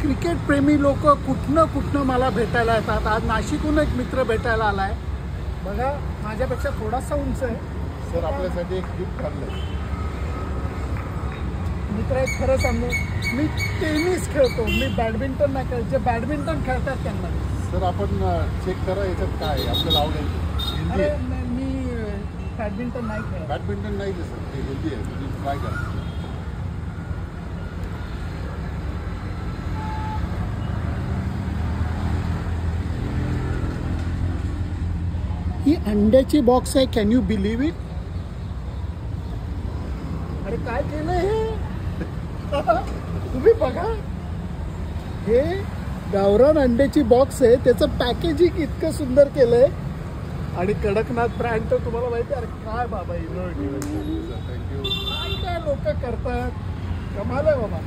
Cricket प्रेमी लोक कुठनं मला भेटायला येतात. आज नाशिकहून एक मित्र भेटायला आलाय. बघा माझ्यापेक्षा थोडासा उंच आहे. सर आपल्यासाठी एक गिफ्ट काढलंय. मित्र एक खरं सांगू, मी टेनिस खेळतो, मी बॅडमिंटन नाही खेळत. जे बॅडमिंटन खेळतात त्यांना. सर आपण चेक करा याच्यात काय आपल्याला आवडेल. अरे मी बॅडमिंटन नाही खेळत. बॅडमिंटन नाही सर, ते हेल्दी आहे, तुम्ही ट्राय करा. ही अंड्याची बॉक्स आहे. Can you believe it? अरे काय केलंय हे? तुम्ही बघा, हे गावरान अंड्याची बॉक्स आहे. त्याचं पॅकेजिंग इतकं सुंदर केलंय आणि कडकनाथ ब्रँड तर तुम्हाला माहिती आहे. अरे काय बाबा थँक्यू. काय लोक करतात, कमाल आहे बाबा.